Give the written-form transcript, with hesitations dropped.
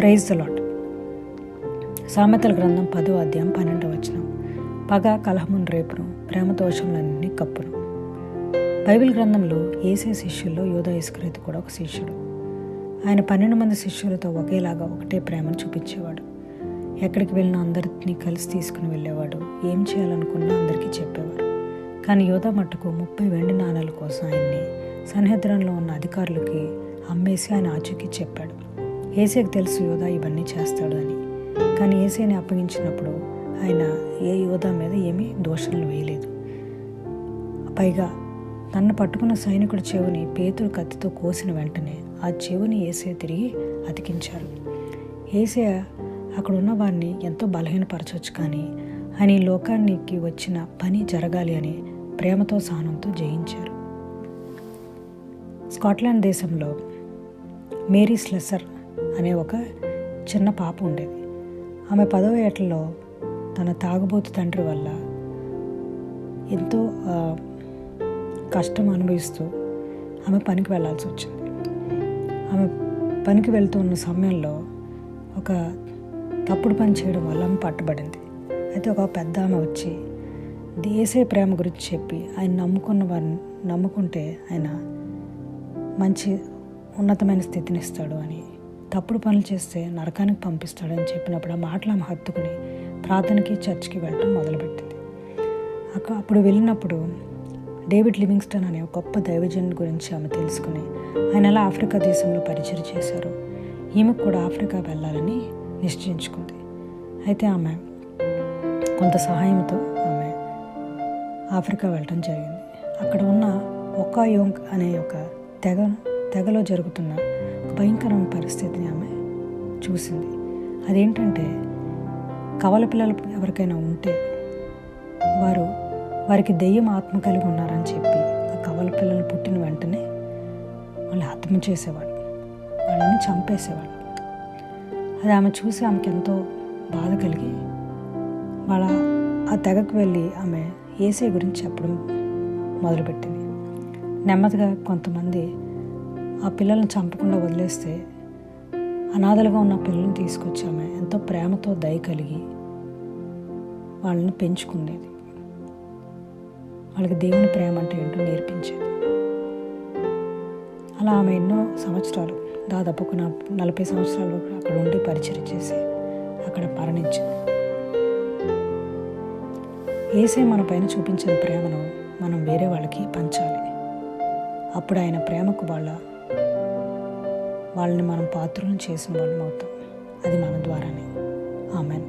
Praise the lord. సామెతల గ్రంథం 10వ అధ్యాయం 12వ వచనం. పగ కలహమును రేపును, ప్రేమ దోషములన్నీ కప్పును. బైబిల్ గ్రంథంలో యేసే శిష్యుల్లో యూదా ఇస్కరియోతు కూడా ఒక శిష్యుడు. ఆయన 12 మంది శిష్యులతో ఒకేలాగా ఒకటే ప్రేమను చూపించేవాడు. ఎక్కడికి వెళ్ళినా అందరినీ కలిసి తీసుకుని వెళ్ళేవాడు. ఏం చేయాలనుకున్నా అందరికీ చెప్పేవాడు. కానీ యూదా మట్టుకు 30 వెండి నాణాల కోసం ఆయన్ని సన్హెద్రాన్లో ఉన్న అధికారులకి అమ్మేసి ఆయన ఆచూకీ చెప్పాడు. యేసేకు తెలుసు యూదా ఇవన్నీ చేస్తాడు అని. కానీ యేసేని అప్పగించినప్పుడు ఆయన యూదా మీద ఏమీ దోషాలు వేయలేదు. పైగా తన్ను పట్టుకున్న సైనికుడి చెవిని పేతురు కత్తితో కోసిన వెంటనే ఆ చెవిని యేసే తిరిగి అతికించారు. యేసే అక్కడ ఉన్న వారిని ఎంతో బలహీనపరచవచ్చు, కానీ ఆయన ఈ లోకానికి వచ్చిన పని జరగాలి అని ప్రేమతో సహనంతో జయించారు. స్కాట్లాండ్ దేశంలో మేరీ స్లెసర్ అనే ఒక చిన్న పాప ఉండేది. ఆమె 10వ ఏటలో తన తాగుబోతు తండ్రి వల్ల ఎంతో కష్టం అనుభవిస్తూ ఆమె పనికి వెళ్ళాల్సి వచ్చింది. ఆమె పనికి వెళ్తూ ఉన్న సమయంలో ఒక తప్పుడు పని చేయడం వల్ల ఆమె పట్టుబడింది. అయితే ఒక పెద్ద ఆమె వచ్చి యేసే ప్రేమ గురించి చెప్పి ఆయన నమ్ముకున్న వారిని నమ్ముకుంటే ఆయన మంచి ఉన్నతమైన స్థితిని ఇస్తాడు అని, తప్పుడు పనులు చేస్తే నరకానికి పంపిస్తాడని చెప్పినప్పుడు ఆ మాటలు ఆమె హత్తుకుని ప్రార్థనకి చర్చ్కి వెళ్ళడం మొదలుపెట్టింది. అప్పుడు వెళ్ళినప్పుడు డేవిడ్ లివింగ్స్టన్ అనే ఒక గొప్ప దైవజనుడి గురించి ఆమె తెలుసుకుని ఆయన ఎలా ఆఫ్రికా దేశంలో పరిచయం చేశారో ఈమెకు కూడా ఆఫ్రికా వెళ్ళాలని నిశ్చయించుకుంది. అయితే ఆమె కొంత సహాయంతో ఆమె ఆఫ్రికా వెళ్ళడం జరిగింది. అక్కడ ఉన్న ఒకాయోంగ్ అనే ఒక తెగలో జరుగుతున్న ఒక భయంకరమైన పరిస్థితిని ఆమె చూసింది. అదేంటంటే కవల పిల్లలు ఎవరికైనా ఉంటే వారికి దెయ్యం ఆత్మ కలిగి ఉన్నారని చెప్పి ఆ కవల పిల్లలు పుట్టిన వెంటనే వాళ్ళు హత్య చేసేవాళ్ళు, వాళ్ళని చంపేసేవాళ్ళు. అది ఆమె చూసి ఆమెకి ఎంతో బాధ కలిగి ఆ తెగకు వెళ్ళి ఆమె యేసే గురించి చెప్పడం మొదలుపెట్టింది. నెమ్మదిగా కొంతమంది ఆ పిల్లల్ని చంపకుండా వదిలేస్తే అనాథలుగా ఉన్న పిల్లల్ని తీసుకొచ్చి ఆమె ఎంతో ప్రేమతో దయ కలిగి వాళ్ళని పెంచుకునేది. వాళ్ళకి దేవుని ప్రేమ అంటే ఏంటో నేర్పించేది. అలా ఆమె ఎన్నో సంవత్సరాలు, దాదాపు ఒక 40 సంవత్సరాలు అక్కడ ఉండి పరిచయం చేసి అక్కడ మరణించింది. యేసే మన పైన చూపించిన ప్రేమను మనం వేరే వాళ్ళకి పంచాలి. అప్పుడు ఆయన ప్రేమకు వాళ్ళని మనం పాత్రలను చేసిన వాళ్ళం అవుతాం. అది మన ద్వారానే. ఆమెన్.